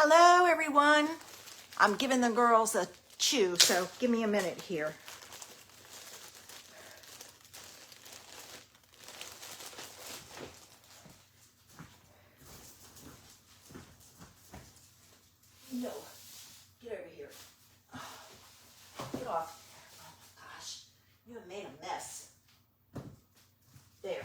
Hello, everyone. I'm giving the girls a chew, so give me a minute here. No, get over here. Get off. Oh my gosh, you have made a mess. There.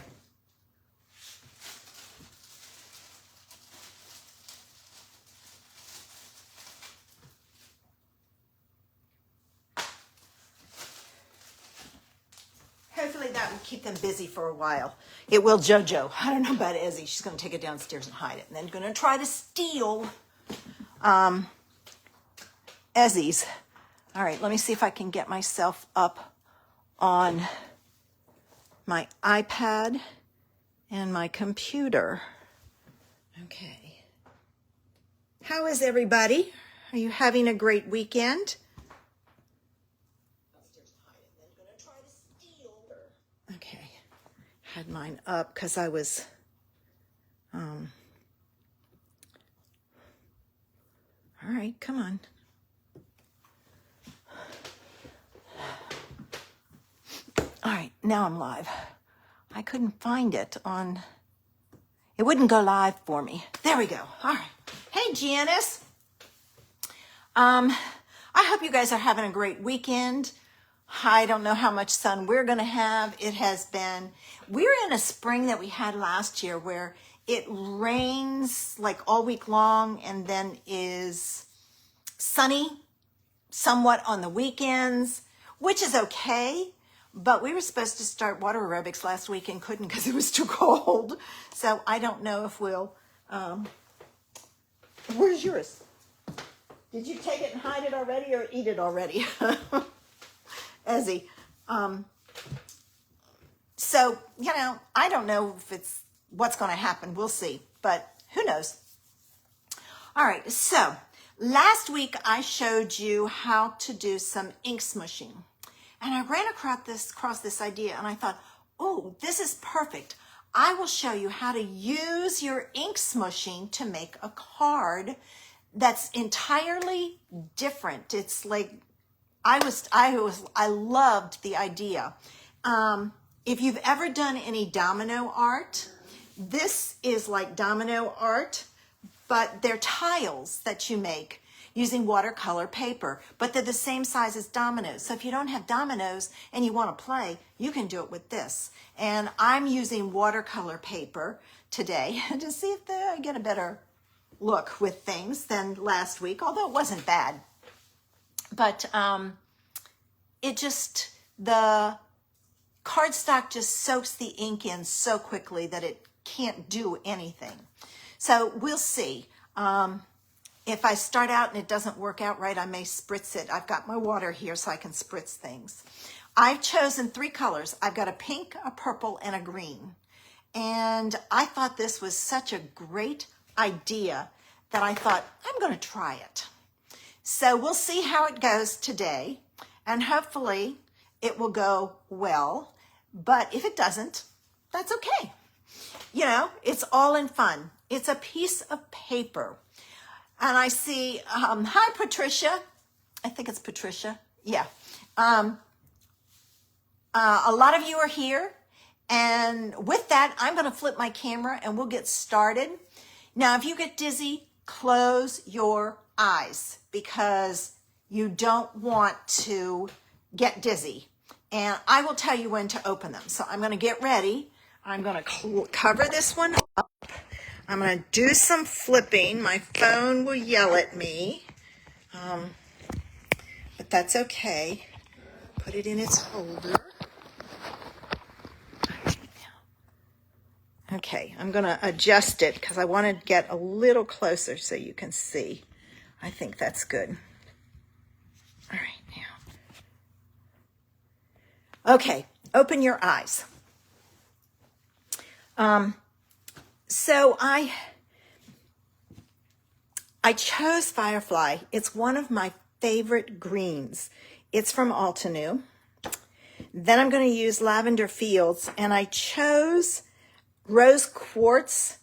Hopefully that will keep them busy for a while. It will JoJo. I don't know about Ezzy. She's going to take it downstairs and hide it. And then going to try to steal Ezzy's. All right, let me see if I can get myself up on my iPad and my computer. Okay. How is everybody? Are you having a great weekend? Okay, had mine up because I was, all right, come on. All right, now I'm live. I couldn't find it on, it wouldn't go live for me. There we go. All right. Hey, Janice. I hope you guys are having a great weekend. I don't know how much sun we're going to have. It has been, we're in a spring that we had last year where it rains like all week long and then is sunny somewhat on the weekends, which is okay. But we were supposed to start water aerobics last week and couldn't because it was too cold. So I don't know if we'll, where's yours? Did you take it and hide it already or eat it already? Ezzy. So, you know, I don't know if it's what's going to happen. We'll see, but who knows? All right. So last week I showed you how to do some ink smushing and I ran across this idea and I thought, oh, this is perfect. I will show you how to use your ink smushing to make a card that's entirely different. It's like, I loved the idea. If you've ever done any domino art, this is like domino art, but they're tiles that you make using watercolor paper, but they're the same size as dominoes. So if you don't have dominoes and you want to play, you can do it with this. And I'm using watercolor paper today to see if I get a better look with things than last week, although it wasn't bad. But it just, the cardstock just soaks the ink in so quickly that it can't do anything. So we'll see. If I start out and it doesn't work out right, I may spritz it. I've got my water here so I can spritz things. I've chosen 3 colors. I've got a pink, a purple, and a green. And I thought this was such a great idea that I thought, I'm going to try it. So we'll see how it goes today, and hopefully it will go well, but if it doesn't, that's okay. You know, it's all in fun. It's a piece of paper. And I see, hi, Patricia. I think it's Patricia. Yeah. A lot of you are here, and with that, I'm going to flip my camera and we'll get started. Now, if you get dizzy, close your eyes because you don't want to get dizzy. And I will tell you when to open them. So I'm going to get ready. I'm going to cover this one up. I'm going to do some flipping. My phone will yell at me. But that's okay. Put it in its holder. Okay, I'm going to adjust it because I want to get a little closer so you can see. I think that's good. All right, now. Okay, open your eyes. So I chose Firefly. It's one of my favorite greens. It's from Altenew. Then I'm going to use Lavender Fields, and I chose Rose Quartz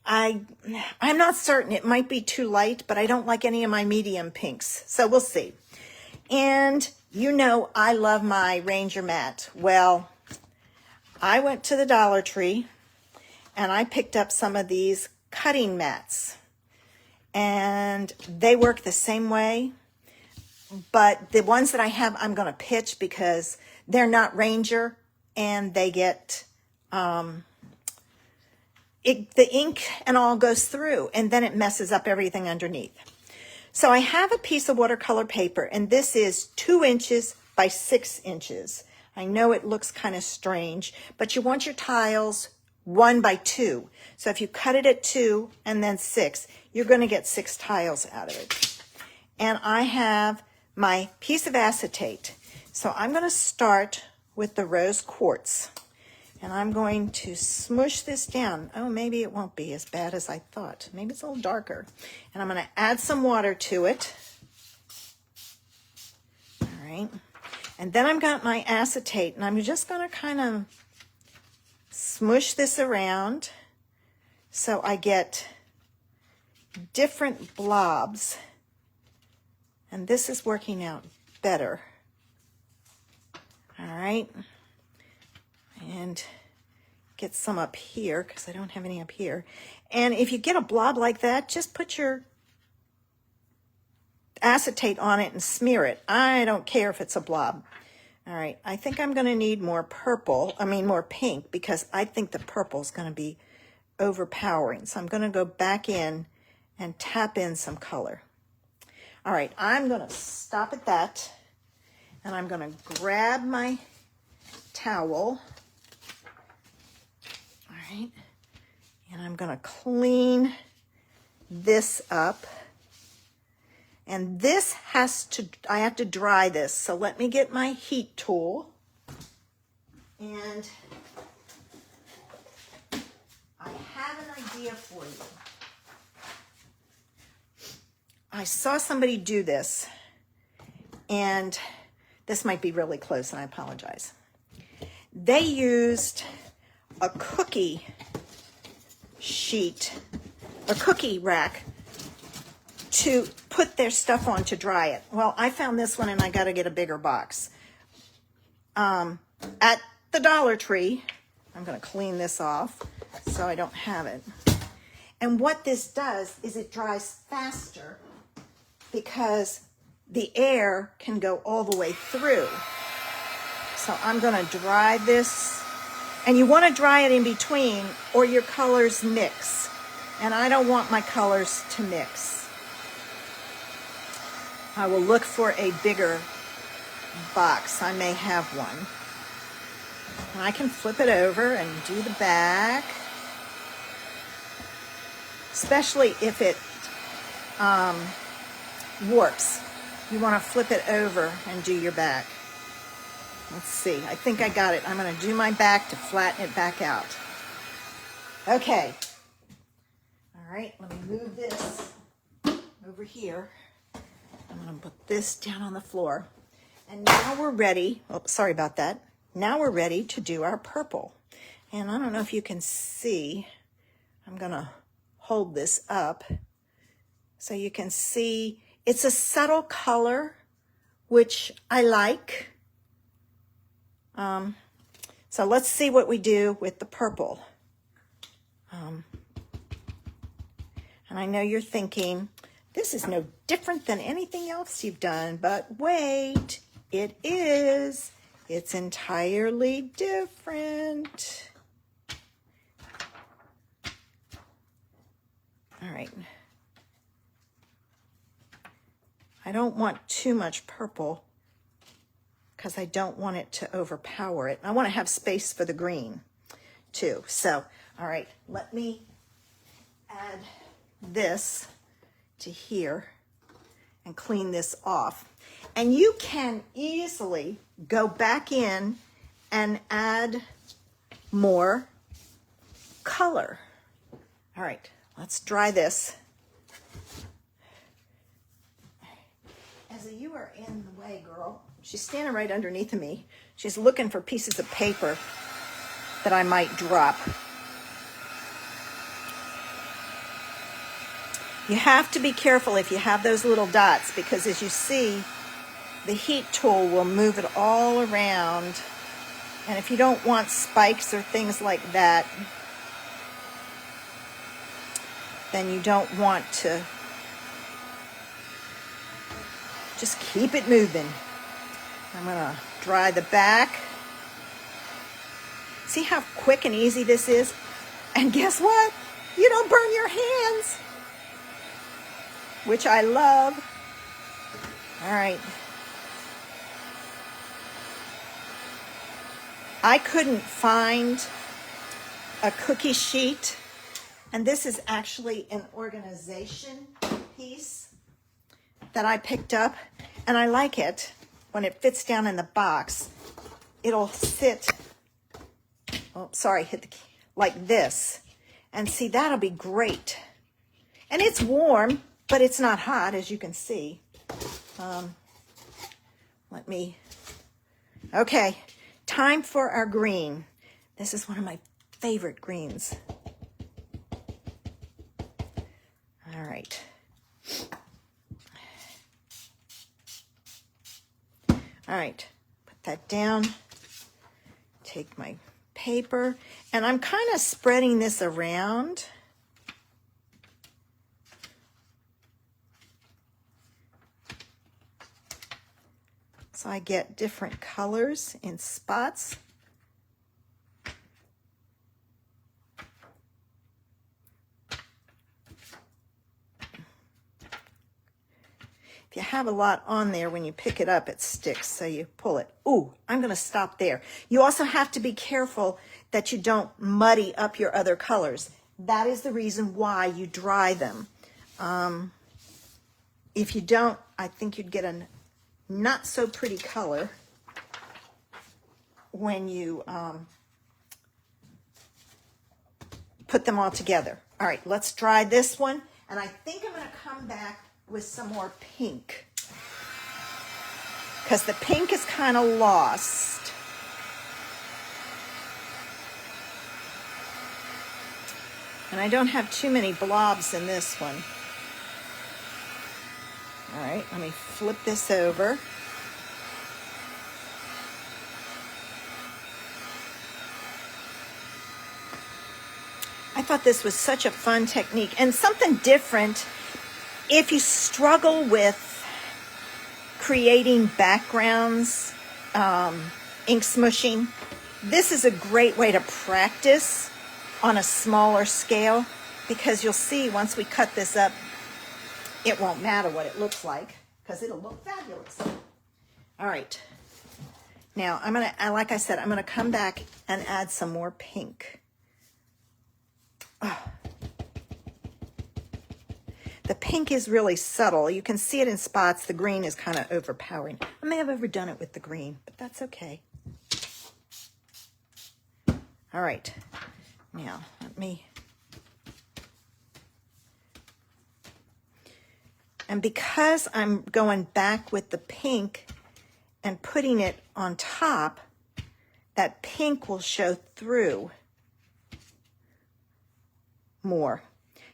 I'm not certain. It might be too light, but I don't like any of my medium pinks. So we'll see. And you know I love my Ranger mat. Well, I went to the Dollar Tree and I picked up some of these cutting mats. And they work the same way. But the ones that I have, I'm going to pitch because they're not Ranger and they get... the ink and all goes through and then it messes up everything underneath. So I have a piece of watercolor paper and this is 2 inches by 6 inches. I know it looks kind of strange, but you want your tiles 1 by 2. So if you cut it at 2 and then 6, you're going to get 6 tiles out of it. And I have my piece of acetate. So I'm going to start with the rose quartz. And I'm going to smush this down. Oh, maybe it won't be as bad as I thought. Maybe it's a little darker. And I'm going to add some water to it. All right. And then I've got my acetate. And I'm just going to kind of smush this around so I get different blobs. And this is working out better. All right. And get some up here because I don't have any up here. And if you get a blob like that, just put your acetate on it and smear it. I don't care if it's a blob. All right, I think I'm going to need more more pink, because I think the purple is going to be overpowering. So I'm going to go back in and tap in some color. All right, I'm going to stop at that. And I'm going to grab my towel. And I'm going to clean this up. And this I have to dry this. So let me get my heat tool. And I have an idea for you. I saw somebody do this. And this might be really close, and I apologize. They used a cookie sheet, a cookie rack, to put their stuff on to dry it. Well, I found this one and I got to get a bigger box. At the Dollar Tree, I'm going to clean this off so I don't have it. And what this does is it dries faster because the air can go all the way through. So I'm going to dry this. And you want to dry it in between or your colors mix. And I don't want my colors to mix. I will look for a bigger box. I may have one. And I can flip it over and do the back. Especially if it warps. You want to flip it over and do your back. Let's see. I think I got it. I'm going to do my back to flatten it back out. Okay. All right. Let me move this over here. I'm going to put this down on the floor. And now we're ready. Oh, sorry about that. Now we're ready to do our purple. And I don't know if you can see. I'm going to hold this up so you can see. It's a subtle color, which I like. So let's see what we do with the purple. And I know you're thinking, this is no different than anything else you've done, but wait, it is. It's entirely different. All right. I don't want too much purple, because I don't want it to overpower it. I want to have space for the green too. So, all right, let me add this to here and clean this off. And you can easily go back in and add more color. All right, let's dry this. As you are in the way, girl. She's standing right underneath of me. She's looking for pieces of paper that I might drop. You have to be careful if you have those little dots, because as you see, the heat tool will move it all around. And if you don't want spikes or things like that, then you don't want to. Just keep it moving. I'm gonna dry the back. See how quick and easy this is? And guess what? You don't burn your hands, which I love. All right. I couldn't find a cookie sheet, and this is actually an organization piece that I picked up, and I like it when it fits down in the box. It'll sit, oh, sorry, hit the key, like this. And see, that'll be great. And it's warm, but it's not hot, as you can see. Okay, time for our green. This is one of my favorite greens. All right. All right, put that down. Take my paper, and I'm kind of spreading this around. So I get different colors in spots. If you have a lot on there, when you pick it up, it sticks, so you pull it. Ooh, I'm going to stop there. You also have to be careful that you don't muddy up your other colors. That is the reason why you dry them. If you don't, I think you'd get a not so pretty color when you put them all together. All right, let's dry this one, and I think I'm going to come back with some more pink, because the pink is kind of lost. And I don't have too many blobs in this one. All right, let me flip this over. I thought this was such a fun technique and something different. If you struggle with creating backgrounds, ink smushing, this is a great way to practice on a smaller scale, because you'll see once we cut this up, it won't matter what it looks like, because it'll look fabulous. All right. Now, like I said, I'm gonna come back and add some more pink. Oh. The pink is really subtle. You can see it in spots. The green is kind of overpowering. I may have overdone it with the green, but that's okay. All right. Now, let me... And because I'm going back with the pink and putting it on top, that pink will show through more.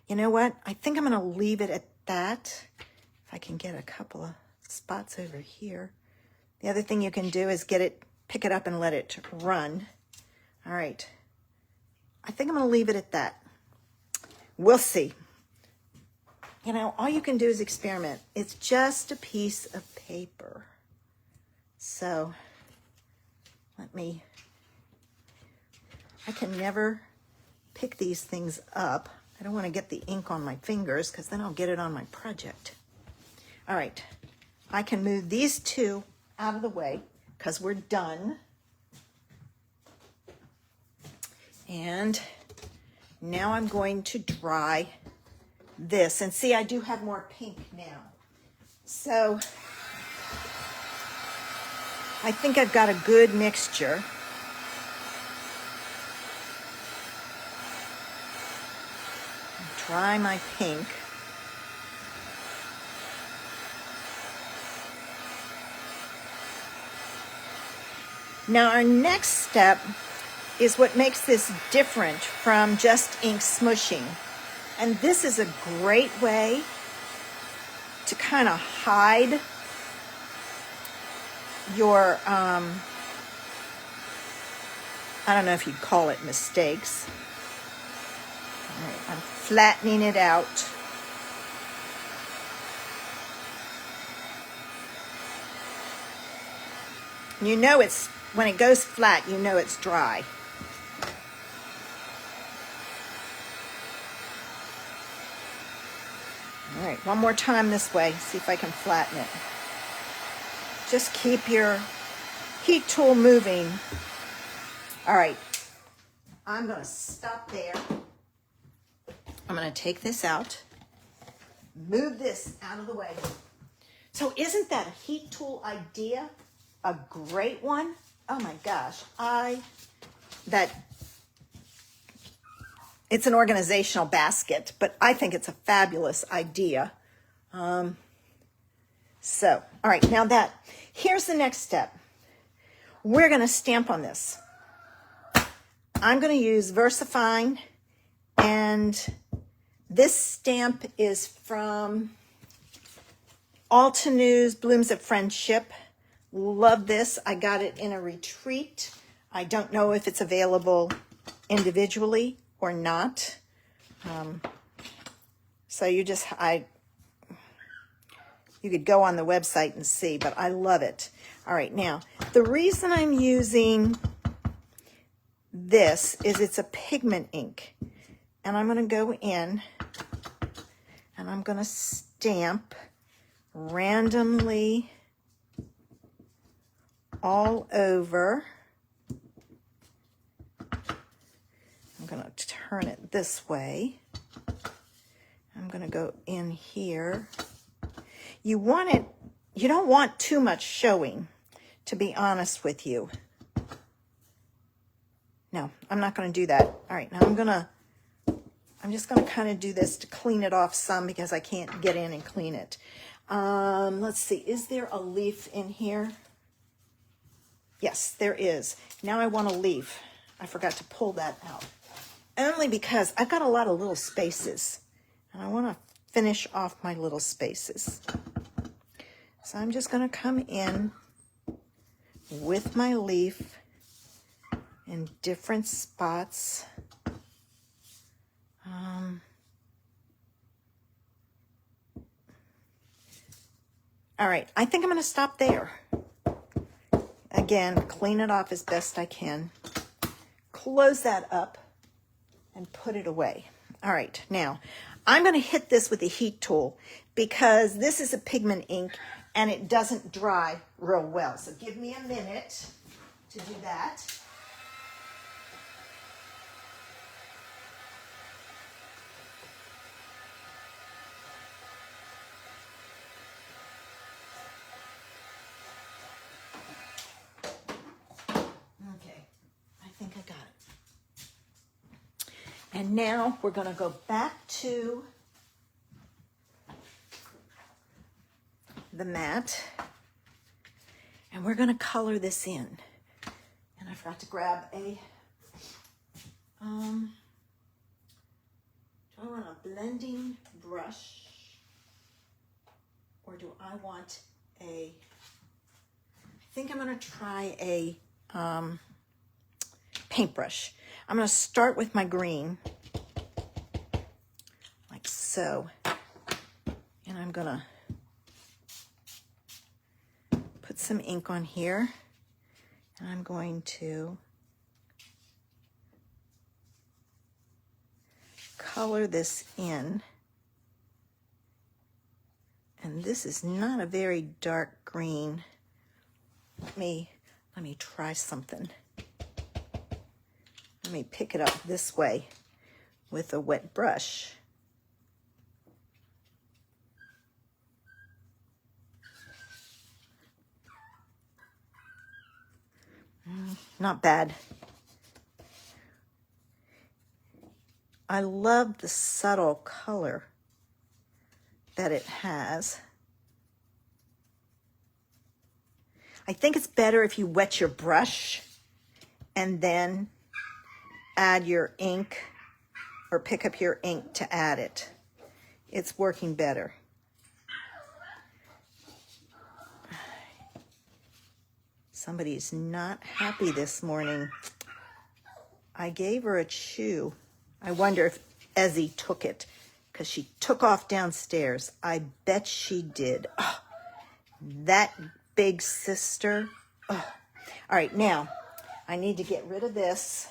You know what? I think I'm going to leave it at that. If I can get a couple of spots over here. The other thing you can do is pick it up and let it run. All right. I think I'm going to leave it at that. We'll see. You know, all you can do is experiment. It's just a piece of paper. So, I can never pick these things up. I don't want to get the ink on my fingers, because then I'll get it on my project. All right, I can move these two out of the way because we're done. And now I'm going to dry this. And see, I do have more pink now. So I think I've got a good mixture. Dry my pink. Now our next step is what makes this different from just ink smushing. And this is a great way to kind of hide your, I don't know if you'd call it mistakes. All right, I'm flattening it out. You know it's, when it goes flat, you know it's dry. All right, one more time this way. See if I can flatten it. Just keep your heat tool moving. All right, I'm going to stop there. I'm going to take this out, move this out of the way. So isn't that a heat tool idea a great one? Oh my gosh, it's an organizational basket, but I think it's a fabulous idea. So, all right, now here's the next step. We're going to stamp on this. I'm going to use VersaFine, and this stamp is from Altenews Blooms of Friendship. Love this. I got it in a retreat. I don't know if it's available individually or not. So you could go on the website and see, but I love it. All right, now, the reason I'm using this is it's a pigment ink. And I'm going to go in and I'm going to stamp randomly all over. I'm going to turn it this way. I'm going to go in here. You don't want too much showing, to be honest with you. No, I'm not going to do that. All right, now I'm just going to kind of do this to clean it off some because I can't get in and clean it. Let's see, is there a leaf in here? Yes, there is. Now I want a leaf. I forgot to pull that out. Only because I've got a lot of little spaces, and I want to finish off my little spaces. So I'm just going to come in with my leaf in different spots. All right, I think I'm going to stop there. Again, clean it off as best I can. Close that up and put it away. All right, now I'm going to hit this with a heat tool because this is a pigment ink and it doesn't dry real well. So give me a minute to do that. Okay, I think I got it. And now we're going to go back to the mat and we're going to color this in. And I forgot to grab a, do I want a blending brush or do I want I think I'm going to try a paintbrush. I'm going to start with my green, like so, and I'm going to put some ink on here, and I'm going to color this in. And this is not a very dark green. Let me try something. Let me pick it up this way with a wet brush. Not bad. I love the subtle color that it has. I think it's better if you wet your brush and then add your ink or pick up your ink to add it. It's working better. Somebody's not happy this morning. I gave her a chew. I wonder if Ezzy took it, because she took off downstairs. I bet she did. Oh, that big sister. Oh. All right, now I need to get rid of this.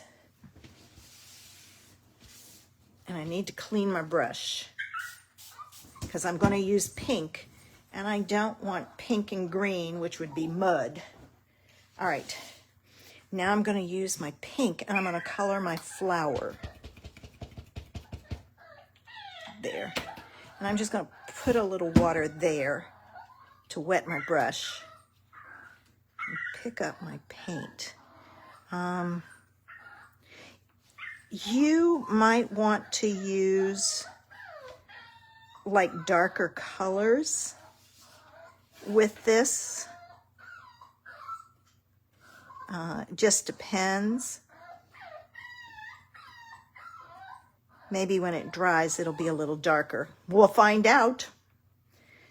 And I need to clean my brush, because I'm going to use pink, and I don't want pink and green, which would be mud. All right, now I'm going to use my pink, and I'm going to color my flower. There. And I'm just going to put a little water there to wet my brush. And pick up my paint. You might want to use like darker colors with this. Just depends. Maybe when it dries, it'll be a little darker. We'll find out.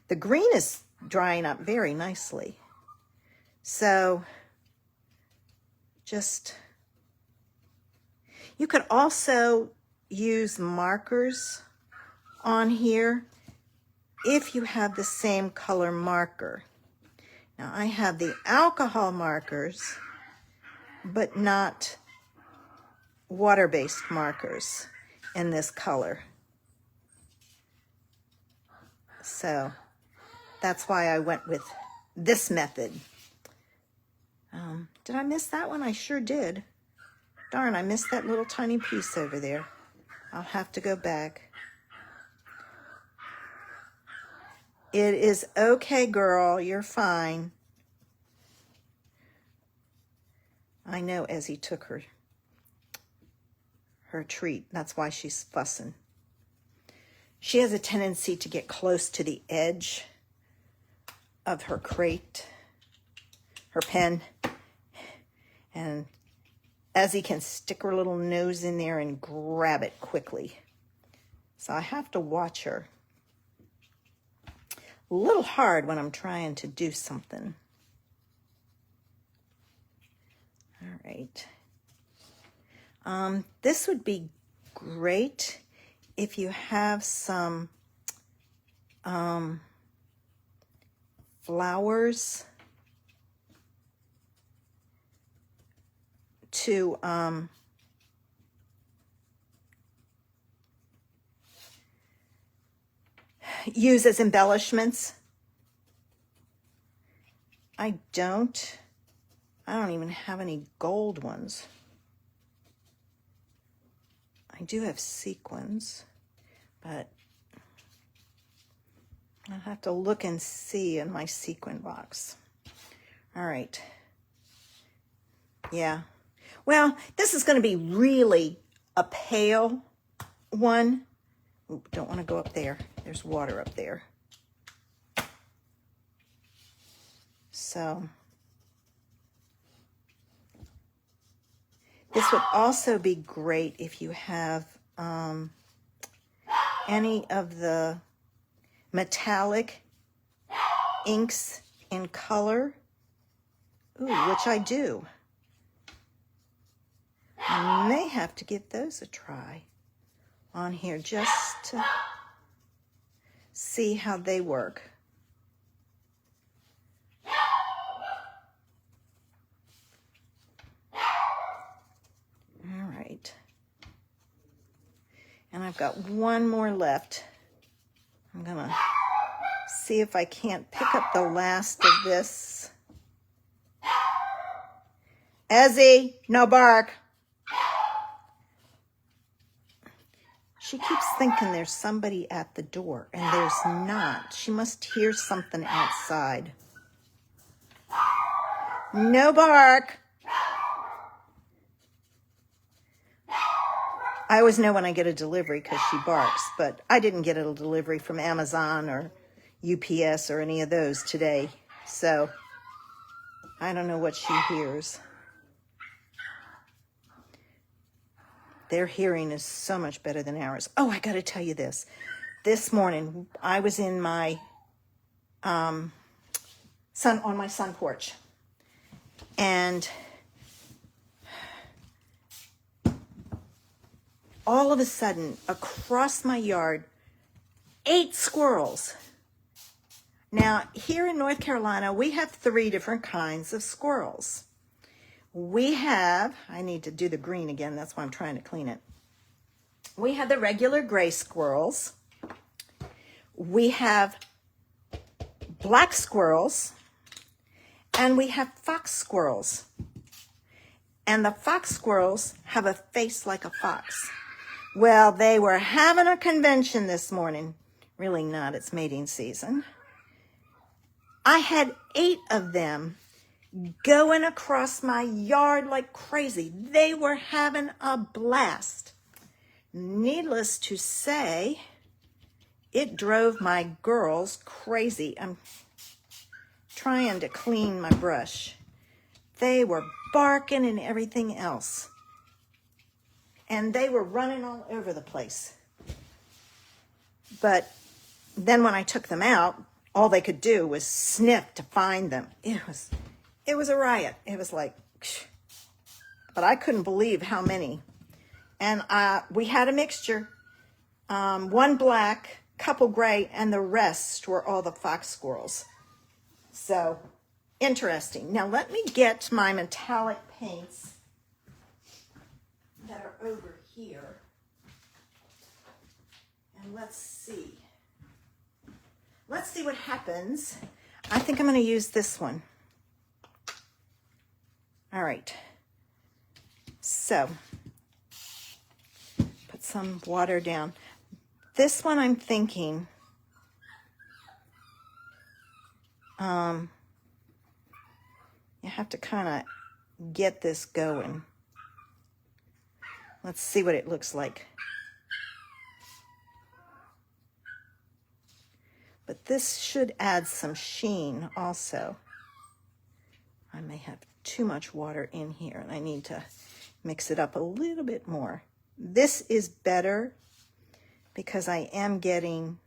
The green is drying up very nicely. So you could also use markers on here if you have the same color marker. Now I have the alcohol markers, but not water-based markers in this color. So that's why I went with this method. Did I miss that one? I sure did. Darn, I missed that little tiny piece over there. I'll have to go back. It is okay, girl. You're fine. I know Ezzy took her treat. That's why she's fussing. She has a tendency to get close to the edge of her crate, her pen, and Ezzy can stick her little nose in there and grab it quickly. So I have to watch her. A little hard when I'm trying to do something. All right. This would be great if you have some flowers to use as embellishments. I don't even have any gold ones. I do have sequins, but I'll have to look and see in my sequin box. All right. Yeah. Well, this is going to be really a pale one. Ooh, don't want to go up there. There's water up there. So this would also be great if you have any of the metallic inks in color. Ooh, which I do. I may have to give those a try on here just to see how they work. All right. And I've got one more left. I'm going to see if I can't pick up the last of this. Ezzy, no bark. She keeps thinking there's somebody at the door, and there's not. She must hear something outside. No bark. I always know when I get a delivery because she barks, but I didn't get a delivery from Amazon or UPS or any of those today, so I don't know what she hears. Their hearing is so much better than ours. Oh, I got to tell you this. This morning, I was in my on my sun porch, and all of a sudden, across my yard, 8 squirrels. Now, here in North Carolina, we have 3 different kinds of squirrels. We have, I need to do the green again, that's why I'm trying to clean it. We have the regular gray squirrels. We have black squirrels, and we have fox squirrels. And the fox squirrels have a face like a fox. Well, they were having a convention this morning. Really not, it's mating season. I had 8 of them going across my yard like crazy. They were having a blast. Needless to say, it drove my girls crazy. I'm trying to clean my brush. They were barking and everything else. And they were running all over the place. But then when I took them out, all they could do was sniff to find them. It was a riot. It was like, but I couldn't believe how many. And we had a mixture. 1 black, couple gray, and the rest were all the fox squirrels. So, interesting. Now let me get my metallic paints that are over here. And let's see. Let's see what happens. I think I'm going to use this one. All right. So, put some water down. This one I'm thinking, you have to kind of get this going. Let's see what it looks like. But this should add some sheen also. I may have too much water in here, and I need to mix it up a little bit more. This is better because I am getting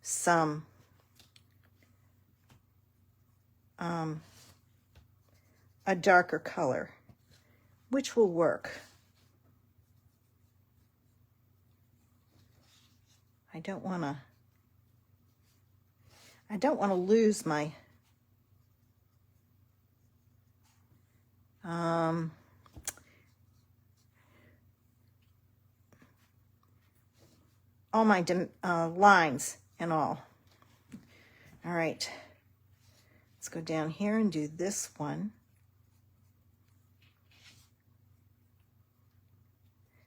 some a darker color, which will work. I don't want to lose my all my lines and all. All right, let's go down here and do this one.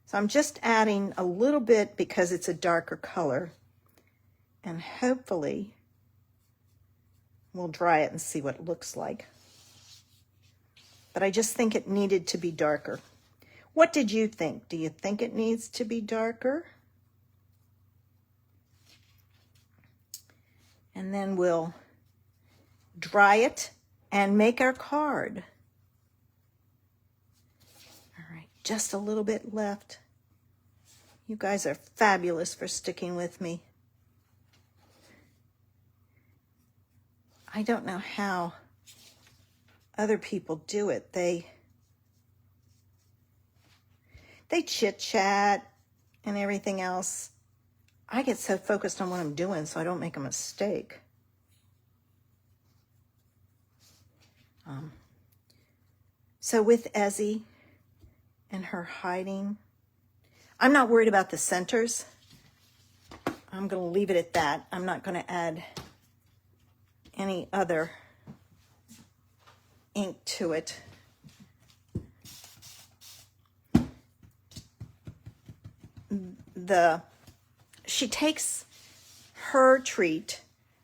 So I'm just adding a little bit because it's a darker color, and hopefully we'll dry it and see what it looks like. But I just think it needed to be darker. What did you think? Do you think it needs to be darker? And then we'll dry it and make our card. All right, just a little bit left. You guys are fabulous for sticking with me. I don't know how other people do it. They chit-chat and everything else. I get so focused on what I'm doing so I don't make a mistake. So with Ezzy and her hiding, I'm not worried about the centers. I'm going to leave it at that. I'm not going to add any other ink to it. She takes her treat,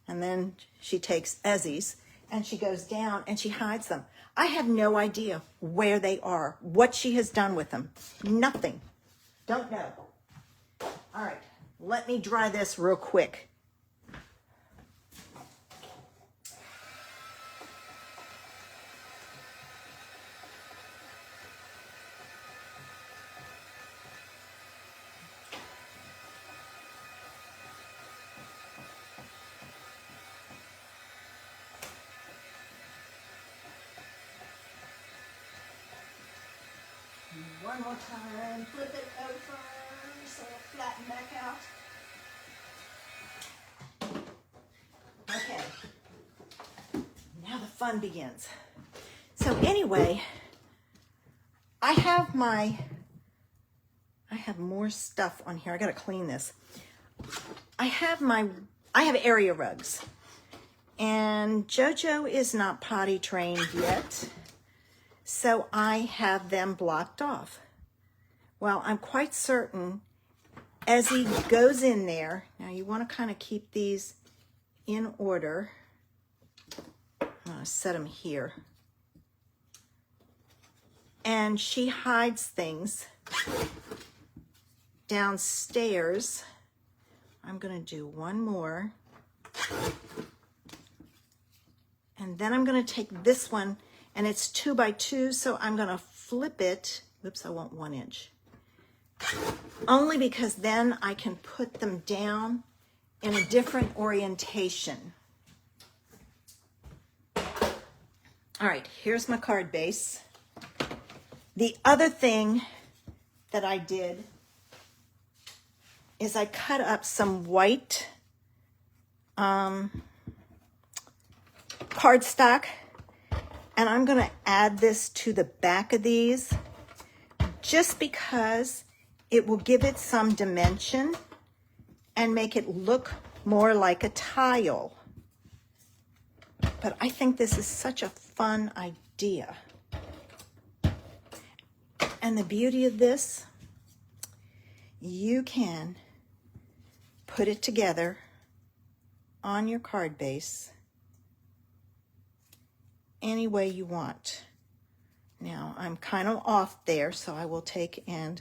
and then she takes Ezzy's, and she goes down and she hides them. I have no idea where they are, what she has done with them. Nothing. Don't know. All right, let me dry this real quick. more time. Flip it over so it'll flatten back out. Okay. Now the fun begins. So anyway, I have more stuff on here. I gotta clean this. I have area rugs. And JoJo is not potty trained yet, so I have them blocked off. Well, I'm quite certain as he goes in there, now you want to kind of keep these in order. I'm going to set them here. And she hides things downstairs. I'm going to do one more. And then I'm going to take this one, and it's 2 by 2, so I'm going to flip it. Oops, I want 1 inch. Only because then I can put them down in a different orientation. All right, here's my card base. The other thing that I did is I cut up some white cardstock, and I'm going to add this to the back of these just because it will give it some dimension and make it look more like a tile. But I think this is such a fun idea. And the beauty of this, you can put it together on your card base any way you want. Now I'm kind of off there, so I will take and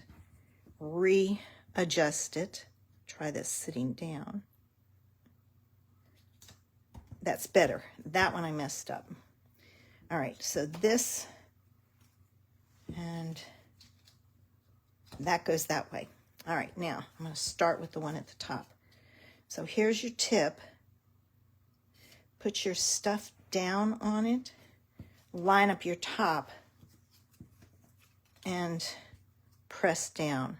readjust it. Try this sitting down. That's better. That one I messed up. All right, so this and that goes that way. All right, now I'm going to start with the one at the top. So here's your tip. Put your stuff down on it. Line up your top and press down.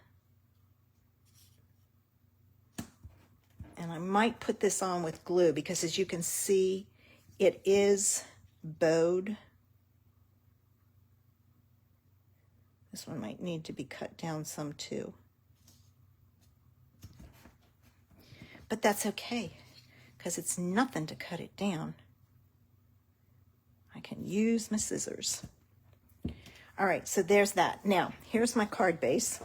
And I might put this on with glue because, as you can see, it is bowed. This one might need to be cut down some too. But that's okay because it's nothing to cut it down. I can use my scissors. All right, so there's that. Now, here's my card base.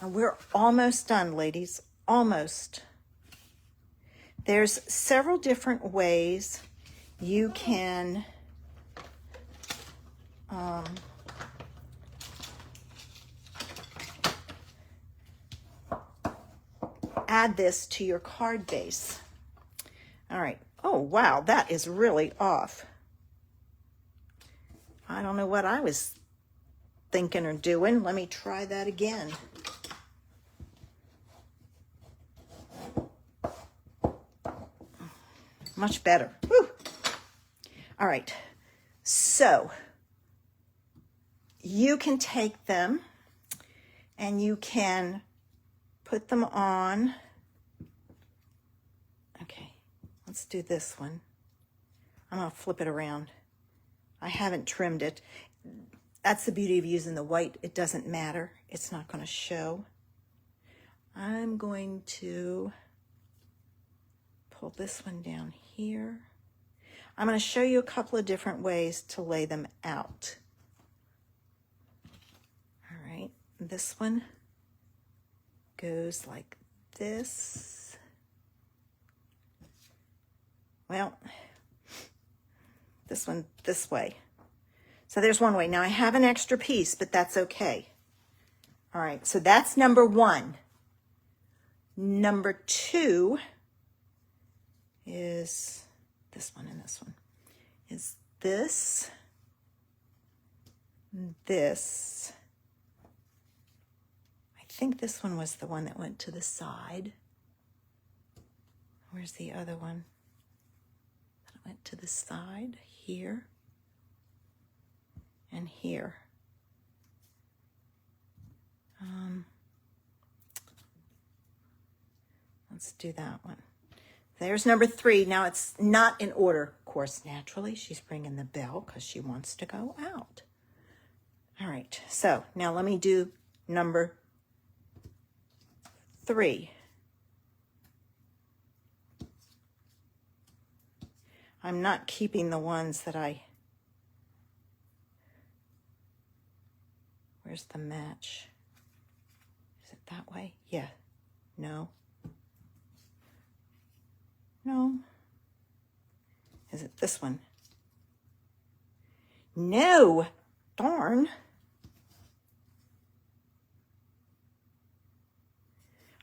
And we're almost done, ladies, almost. There's several different ways you can add this to your card base. All right. Oh, wow, that is really off. I don't know what I was thinking or doing. Let me try that again. Much better. Whew. All right. So you can take them and you can put them on. Okay, let's do this one. I'm going to flip it around. I haven't trimmed it. That's the beauty of using the white. It doesn't matter. It's not going to show. I'm going to pull this one down here. I'm going to show you a couple of different ways to lay them out. All right, this one goes like this. Well, this one this way. So there's one way. Now I have an extra piece, but that's okay. All right, so that's number one. Number two is this one and this one. Is this, this. I think this one was the one that went to the side. Where's the other one? That went to the side here and here. Let's do that one. There's number 3. Now it's not in order. Of course, naturally, she's ringing the bell because she wants to go out. All right, so now let me do number 3. I'm not keeping the ones that where's the match? Is it that way? Yeah. No. No. Is it this one? No. Darn.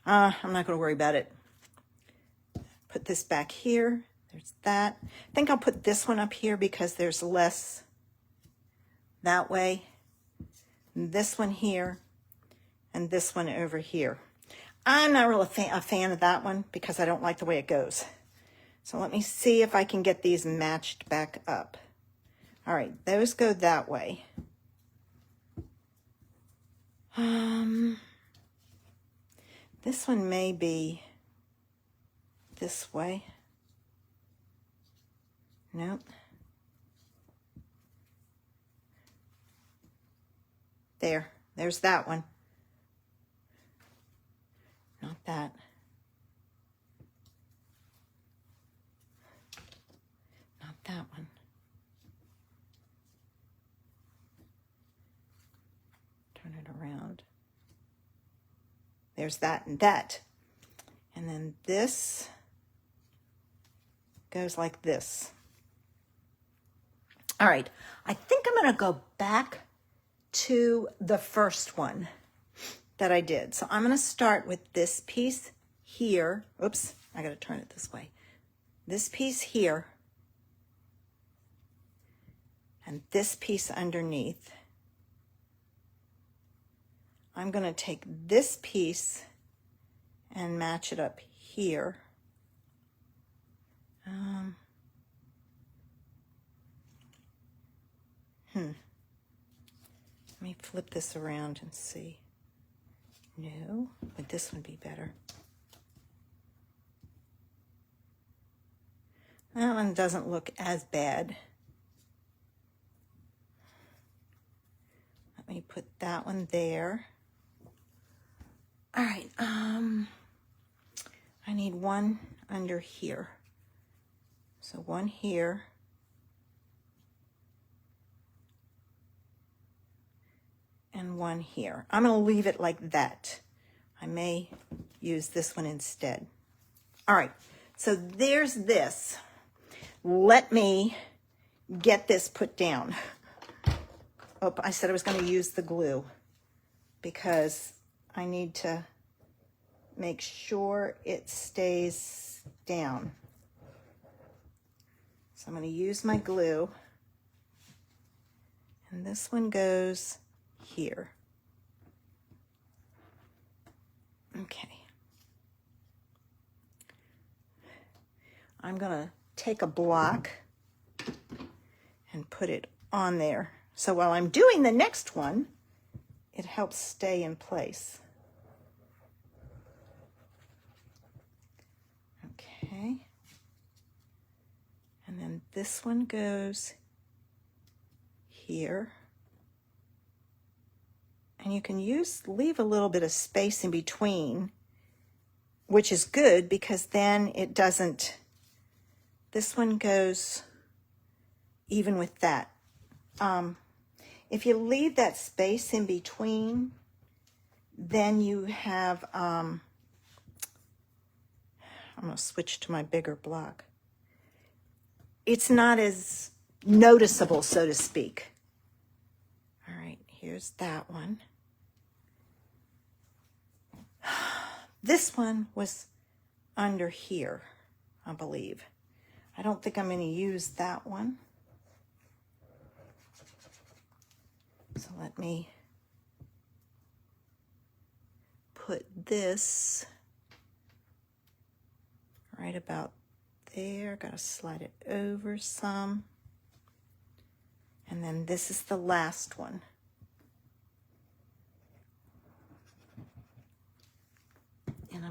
I'm not going to worry about it. Put this back here. There's that. I think I'll put this one up here because there's less that way. This one here and this one over here. I'm not really a fan of that one because I don't like the way it goes. So let me see if I can get these matched back up. All right, those go that way. This one may be this way. Nope. There's that one. Not that. Not that one. Turn it around. There's that and that. And then this goes like this. All right, I think I'm going to go back to the first one that I did. So I'm going to start with this piece here. Oops, I got to turn it this way. This piece here and this piece underneath. I'm going to take this piece and match it up here. Let me flip this around and see. No, would this one be better? That one doesn't look as bad. Let me put that one there. All right, I need one under here. So one here. And one here. I'm going to leave it like that. I may use this one instead. All right, so there's this. Let me get this put down. Oh, I said I was going to use the glue because I need to make sure it stays down. So I'm going to use my glue. And this one goes here. Okay. I'm going to take a block and put it on there. So while I'm doing the next one, it helps stay in place. Okay. And then this one goes here. And you can leave a little bit of space in between, which is good because then it doesn't, this one goes even with that. If you leave that space in between, then you have, I'm going to switch to my bigger block. It's not as noticeable, so to speak. All right, here's that one. This one was under here, I believe. I don't think I'm going to use that one. So let me put this right about there. Got to slide it over some. And then this is the last one.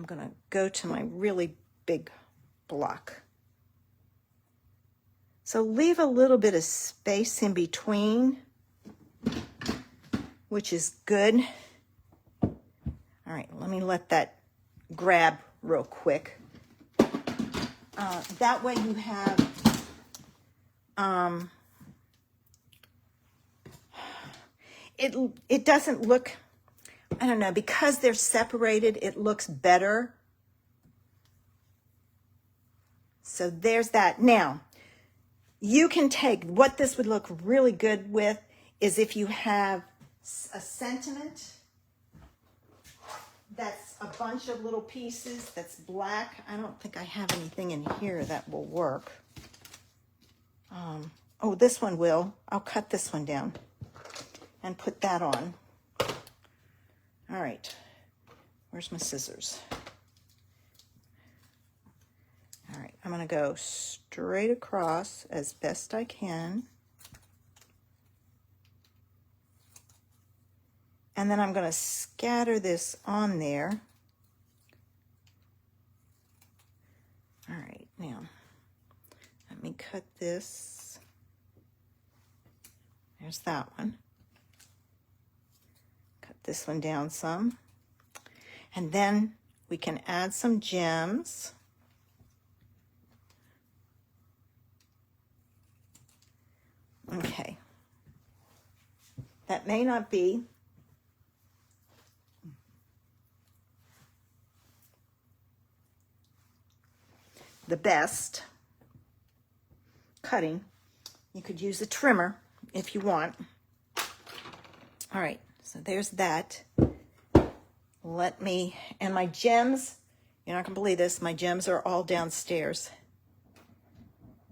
I'm going to go to my really big block. So leave a little bit of space in between, which is good. All right, let me let that grab real quick. That way you have, it doesn't look, I don't know, because they're separated, it looks better. So there's that. Now, you can take, what this would look really good with is if you have a sentiment that's a bunch of little pieces that's black. I don't think I have anything in here that will work. Oh, this one will. I'll cut this one down and put that on. All right. Where's my scissors? All right, I'm going to go straight across as best I can. And then I'm going to scatter this on there. All right, now let me cut this. There's that one. Cut this one down some. And then we can add some gems. Okay. That may not be the best cutting. You could use a trimmer if you want. All right, so there's that. Let me, and my gems, you're not gonna believe this, my gems are all downstairs.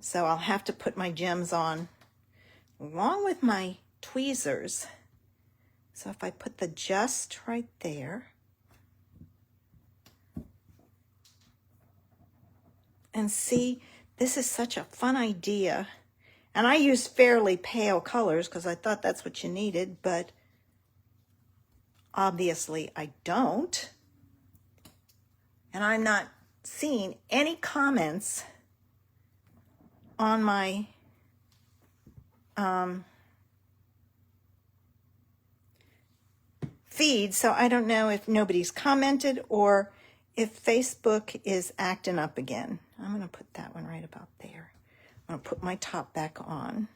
So I'll have to put my gems on along with my tweezers. So if I put the just right there, and see, this is such a fun idea. And I use fairly pale colors because I thought that's what you needed, but obviously I don't. And I'm not seeing any comments on my feed, so I don't know if nobody's commented or if Facebook is acting up again. I'm going to put that one right about there. I'm going to put my top back on.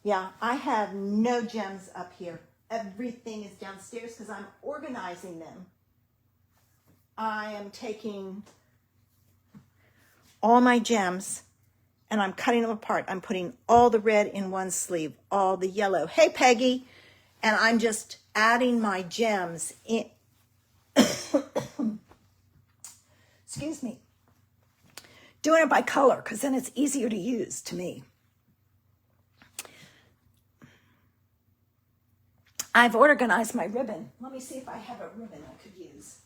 Yeah, I have no gems up here. Everything is downstairs because I'm organizing them. I am taking all my gems and I'm cutting them apart. I'm putting all the red in one sleeve, all the yellow. Hey, Peggy. And I'm just adding my gems in. Excuse me. Doing it by color because then it's easier to use to me. I've organized my ribbon. Let me see if I have a ribbon I could use.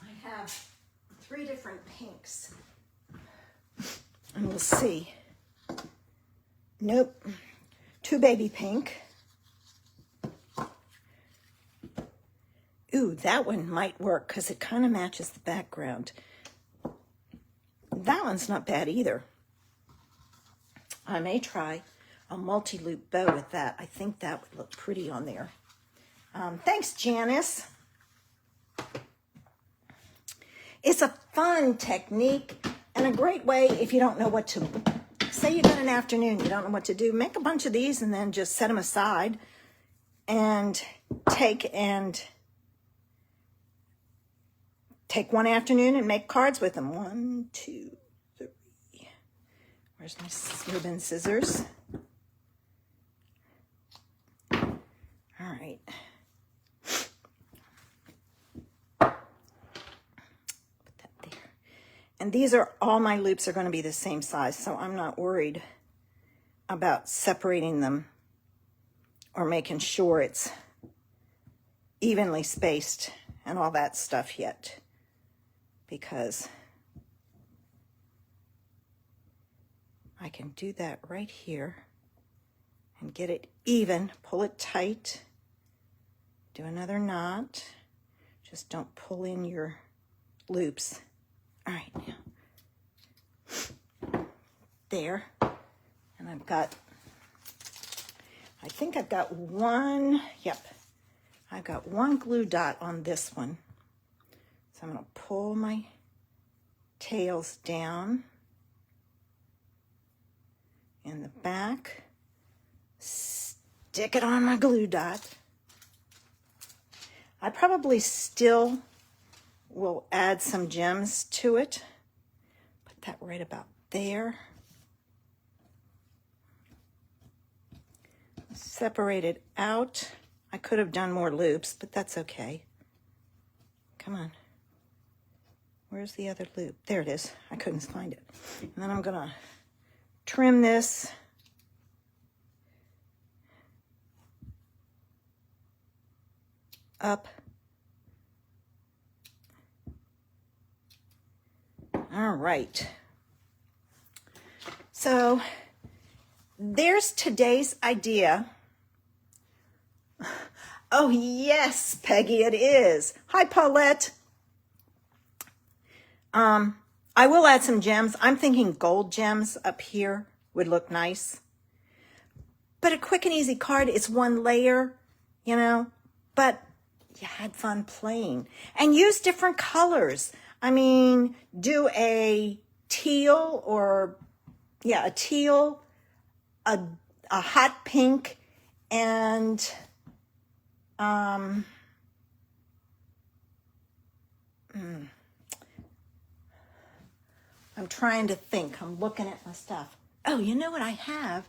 I have 3 different pinks. And we'll see. Nope. 2 baby pink. Ooh, that one might work because it kind of matches the background. That one's not bad either. I may try a multi-loop bow with that. I think that would look pretty on there. Thanks, Janice. It's a fun technique and a great way if you don't know what to, say you got an afternoon, you don't know what to do, make a bunch of these and then just set them aside and take one afternoon and make cards with them. 1, 2, 3. Where's my ribbon scissors? All right. Put that there. And these are, all my loops are going to be the same size, so I'm not worried about separating them or making sure it's evenly spaced and all that stuff yet. Because I can do that right here and get it even. Pull it tight. Do another knot. Just don't pull in your loops. All right, now. There. And I've got, I think I've got one, yep. I've got one glue dot on this one. So I'm going to pull my tails down in the back, stick it on my glue dot. I probably still will add some gems to it. Put that right about there. Separate it out. I could have done more loops, but that's okay. Come on. Where's the other loop? There it is. I couldn't find it. And then I'm going to trim this. Up. All right. So there's today's idea. Oh, yes, Peggy, it is. Hi, Paulette. I will add some gems. I'm thinking gold gems up here would look nice. But a quick and easy card, it's one layer, you know, but you had fun playing. And use different colors. I mean, do a teal or, yeah, a teal, a hot pink, and I'm trying to think. I'm looking at my stuff. Oh, you know what I have?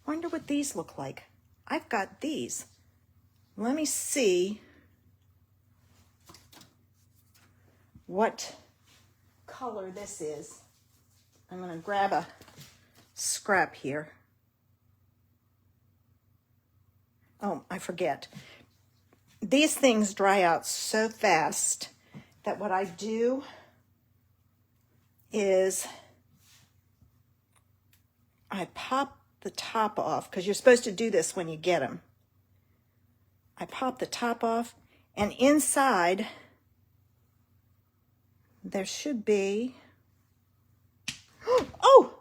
Wonder what these look like. I've got these. Let me see what color this is. I'm going to grab a scrap here. Oh, I forget. These things dry out so fast that what I do is I pop the top off, because you're supposed to do this when you get them. I pop the top off, and inside there should be, oh,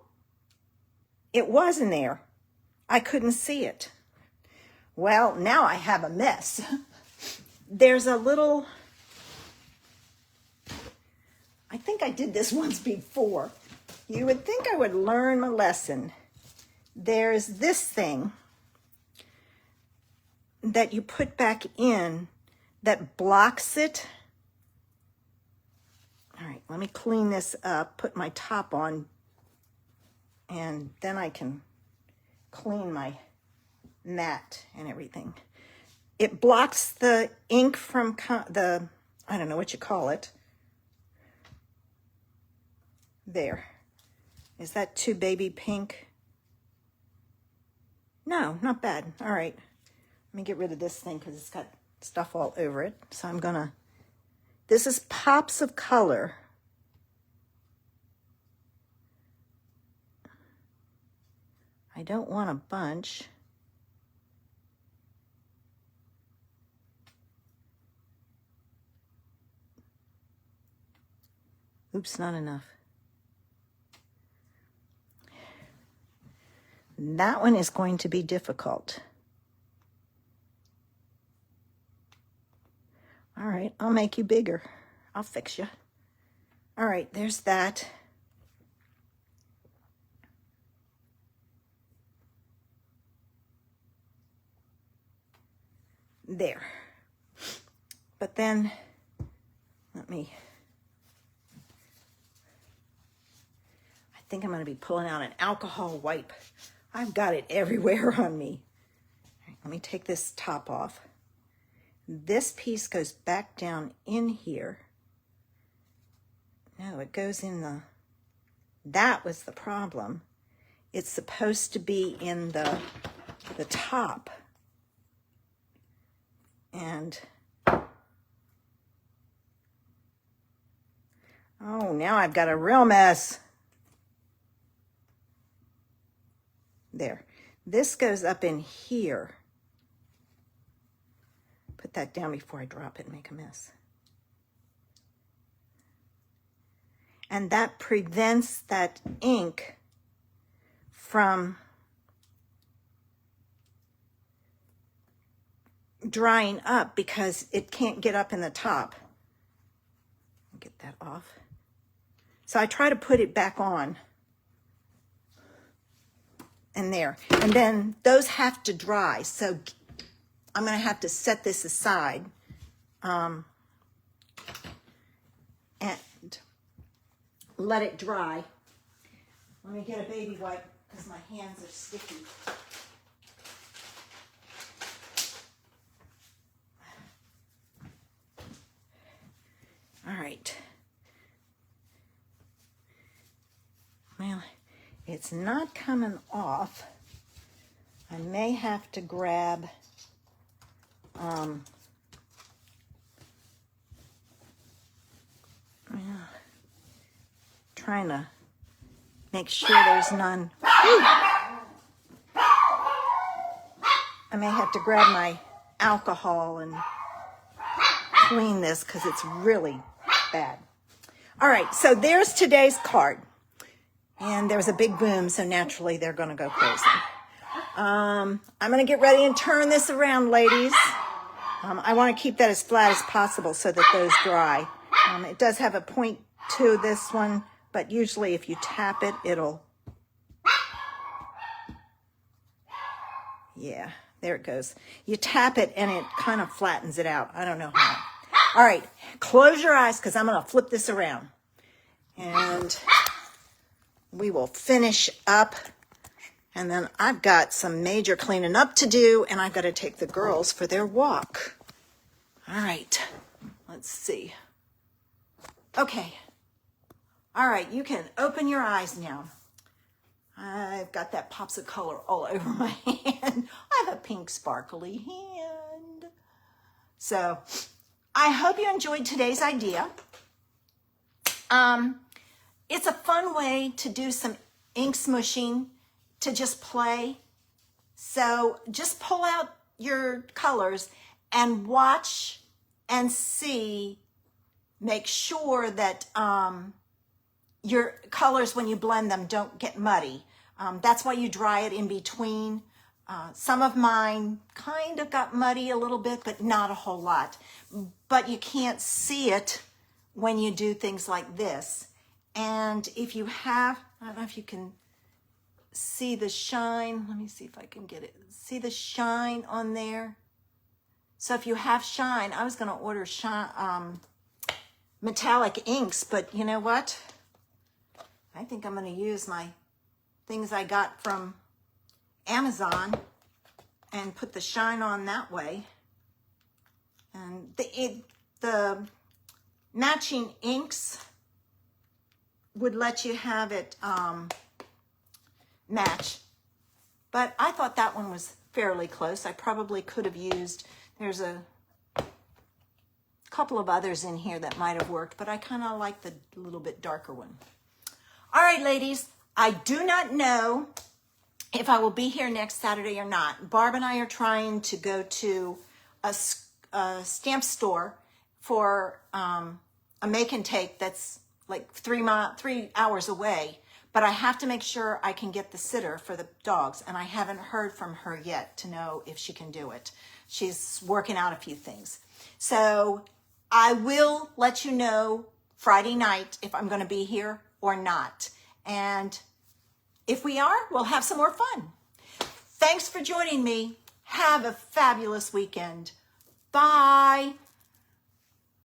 it was in there. I couldn't see it. Well, now I have a mess. There's a little, I think I did this once before. You would think I would learn my lesson. There's this thing that you put back in that blocks it. All right, let me clean this up, put my top on, and then I can clean my mat and everything. It blocks the ink from the, I don't know what you call it. There. Is that too baby pink? No, not bad. All right. Let me get rid of this thing because it's got stuff all over it. So I'm gonna, this is pops of color. I don't want a bunch. Oops, not enough. That one is going to be difficult. All right, I'll make you bigger. I'll fix you. All right, there's that. There. But then, let me, I think I'm going to be pulling out an alcohol wipe. I've got it everywhere on me. All right, let me take this top off. This piece goes back down in here. No, it goes in the, that was the problem. It's supposed to be in the top. And, oh, now I've got a real mess. there. This goes up in here. Put that down before I drop it and make a mess. And that prevents that ink from drying up because it can't get up in the top. Get that off. So I try to put it back on. And there. And then those have to dry. So I'm going to have to set this aside. And let it dry. Let me get a baby wipe because my hands are sticky. All right. Well, it's not coming off. I may have to grab trying to make sure there's none. I may have to grab my alcohol and clean this because it's really bad. All right, so there's today's card. And there's a big boom, so naturally they're going to go crazy. I'm going to get ready and turn this around, ladies. I want to keep that as flat as possible so that those dry. It does have a point to this one, but usually if you tap it, it'll... Yeah, there it goes. You tap it and it kind of flattens it out. I don't know how. All right, close your eyes because I'm going to flip this around. And we will finish up. And then I've got some major cleaning up to do, and I've got to take the girls for their walk. All right, let's see. Okay. All right, you can open your eyes now. I've got that pops of color all over my hand. I have a pink sparkly hand. So I hope you enjoyed today's idea. It's a fun way to do some ink smooshing, to just play. So just pull out your colors and watch and see. Make sure that your colors, when you blend them, don't get muddy. That's why you dry it in between. Some of mine kind of got muddy a little bit, but not a whole lot. But you can't see it when you do things like this. And if you have, I don't know if you can see the shine. Let me see if I can get it. See the shine on there? So if you have shine, I was going to order shine, metallic inks, but you know what? I think I'm going to use my things I got from Amazon and put the shine on that way. And the matching inks would let you have it match. But I thought that one was fairly close. I probably could have used, there's a couple of others in here that might have worked, but I kind of like the little bit darker one. All right, ladies, I do not know if I will be here next Saturday or not. Barb and I are trying to go to a stamp store for a make and take that's like 3 hours away, but I have to make sure I can get the sitter for the dogs, and I haven't heard from her yet to know if she can do it. She's working out a few things. So I will let you know Friday night if I'm going to be here or not. And if we are, we'll have some more fun. Thanks for joining me. Have a fabulous weekend. Bye.